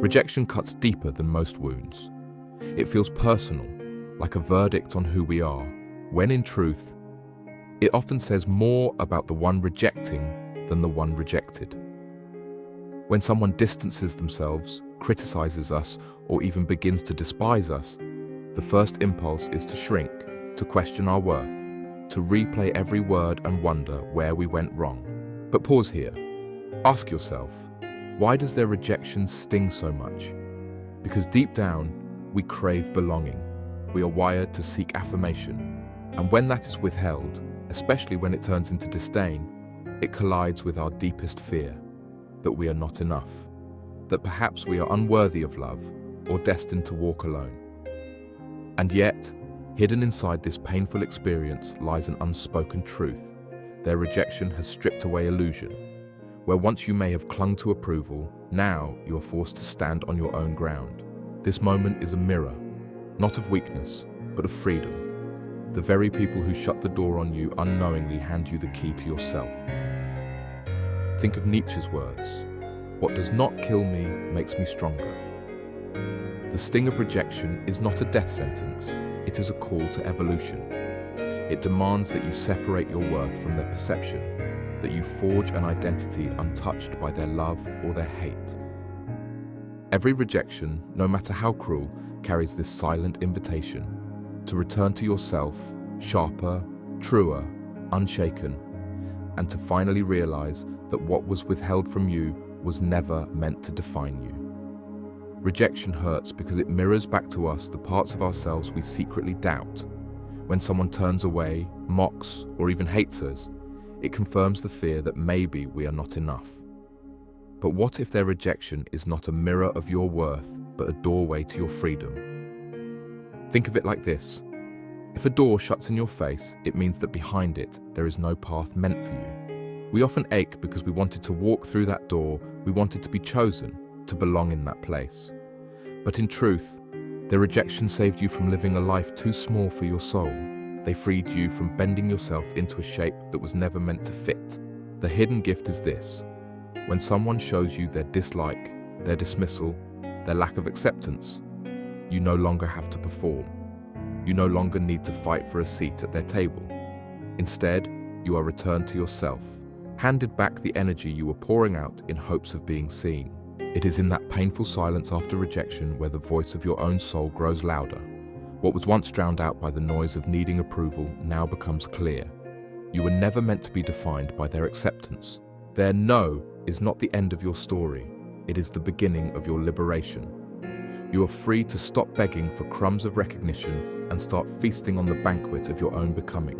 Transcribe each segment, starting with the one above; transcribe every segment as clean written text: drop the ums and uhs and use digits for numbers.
Rejection cuts deeper than most wounds. It feels personal, like a verdict on who we are, when in truth, it often says more about the one rejecting than the one rejected. When someone distances themselves, criticizes us, or even begins to despise us, the first impulse is to shrink, to question our worth, to replay every word and wonder where we went wrong. But pause here. Ask yourself, why does their rejection sting so much? Because deep down, we crave belonging. We are wired to seek affirmation. And when that is withheld, especially when it turns into disdain, it collides with our deepest fear, that we are not enough, that perhaps we are unworthy of love or destined to walk alone. And yet, hidden inside this painful experience lies an unspoken truth. Their rejection has stripped away illusion. Where once you may have clung to approval, now you are forced to stand on your own ground. This moment is a mirror, not of weakness, but of freedom. The very people who shut the door on you unknowingly hand you the key to yourself. Think of Nietzsche's words, "What does not kill me makes me stronger." The sting of rejection is not a death sentence, it is a call to evolution. It demands that you separate your worth from their perception, that you forge an identity untouched by their love or their hate. Every rejection, no matter how cruel, carries this silent invitation to return to yourself, sharper, truer, unshaken, and to finally realize that what was withheld from you was never meant to define you. Rejection hurts because it mirrors back to us the parts of ourselves we secretly doubt. When someone turns away, mocks, or even hates us, it confirms the fear that maybe we are not enough. But what if their rejection is not a mirror of your worth, but a doorway to your freedom? Think of it like this. If a door shuts in your face, it means that behind it, there is no path meant for you. We often ache because we wanted to walk through that door, we wanted to be chosen, to belong in that place. But in truth, their rejection saved you from living a life too small for your soul. They freed you from bending yourself into a shape that was never meant to fit. The hidden gift is this. When someone shows you their dislike, their dismissal, their lack of acceptance, you no longer have to perform. You no longer need to fight for a seat at their table. Instead, you are returned to yourself, handed back the energy you were pouring out in hopes of being seen. It is in that painful silence after rejection where the voice of your own soul grows louder. What was once drowned out by the noise of needing approval now becomes clear. You were never meant to be defined by their acceptance. Their no is not the end of your story. It is the beginning of your liberation. You are free to stop begging for crumbs of recognition and start feasting on the banquet of your own becoming.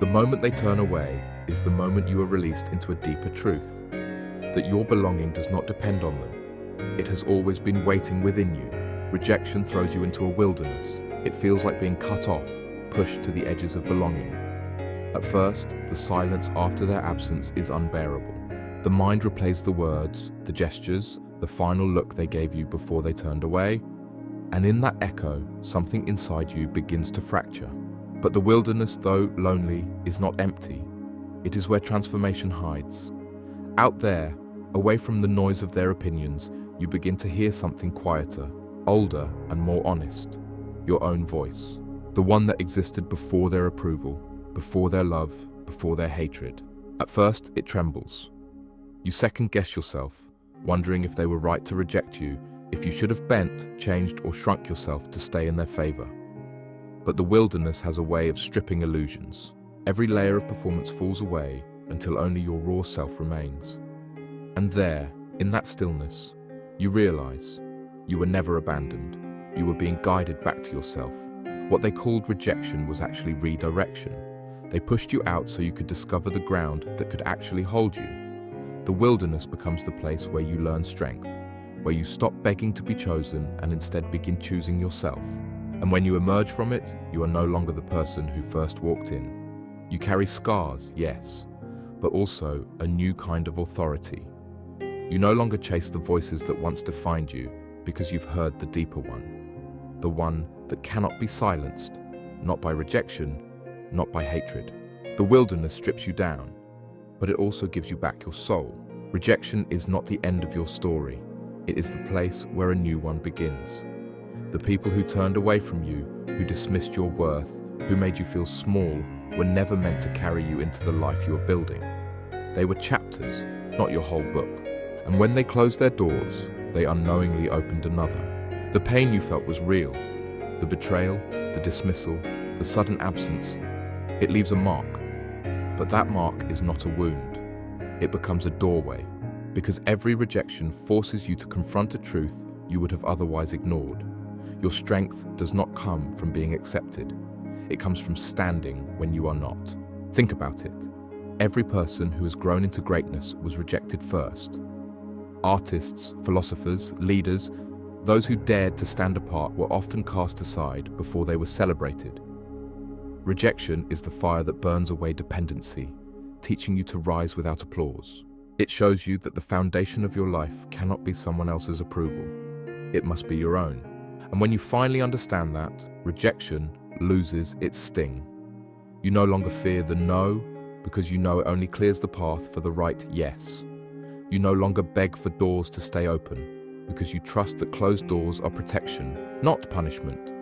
The moment they turn away is the moment you are released into a deeper truth, that your belonging does not depend on them. It has always been waiting within you. Rejection throws you into a wilderness. It feels like being cut off, pushed to the edges of belonging. At first, the silence after their absence is unbearable. The mind replays the words, the gestures, the final look they gave you before they turned away, and in that echo, something inside you begins to fracture. But the wilderness, though lonely, is not empty. It is where transformation hides. Out there, away from the noise of their opinions, you begin to hear something quieter, older and more honest, your own voice, the one that existed before their approval, before their love, before their hatred. At first, it trembles. You second-guess yourself, wondering if they were right to reject you, if you should have bent, changed, or shrunk yourself to stay in their favor. But the wilderness has a way of stripping illusions. Every layer of performance falls away until only your raw self remains. And there, in that stillness, you realize you were never abandoned. You were being guided back to yourself. What they called rejection was actually redirection. They pushed you out so you could discover the ground that could actually hold you. The wilderness becomes the place where you learn strength, where you stop begging to be chosen and instead begin choosing yourself. And when you emerge from it, you are no longer the person who first walked in. You carry scars, yes, but also a new kind of authority. You no longer chase the voices that once defined you, because you've heard the deeper one, the one that cannot be silenced, not by rejection, not by hatred. The wilderness strips you down, but it also gives you back your soul. Rejection is not the end of your story. It is the place where a new one begins. The people who turned away from you, who dismissed your worth, who made you feel small, were never meant to carry you into the life you are building. They were chapters, not your whole book. And when they closed their doors, they unknowingly opened another. The pain you felt was real. The betrayal, the dismissal, the sudden absence. It leaves a mark. But that mark is not a wound. It becomes a doorway, because every rejection forces you to confront a truth you would have otherwise ignored. Your strength does not come from being accepted. It comes from standing when you are not. Think about it. Every person who has grown into greatness was rejected first. Artists, philosophers, leaders, those who dared to stand apart were often cast aside before they were celebrated. Rejection is the fire that burns away dependency, teaching you to rise without applause. It shows you that the foundation of your life cannot be someone else's approval. It must be your own. And when you finally understand that, rejection loses its sting. You no longer fear the no, because you know it only clears the path for the right yes. You no longer beg for doors to stay open, because you trust that closed doors are protection, not punishment.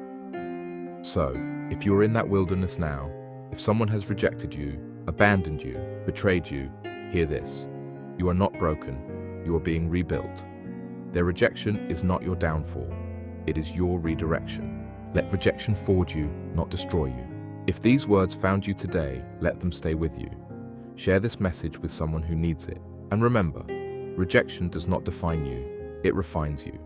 So, if you are in that wilderness now, if someone has rejected you, abandoned you, betrayed you, hear this. You are not broken, you are being rebuilt. Their rejection is not your downfall, it is your redirection. Let rejection forge you, not destroy you. If these words found you today, let them stay with you. Share this message with someone who needs it. And remember, rejection does not define you, it refines you.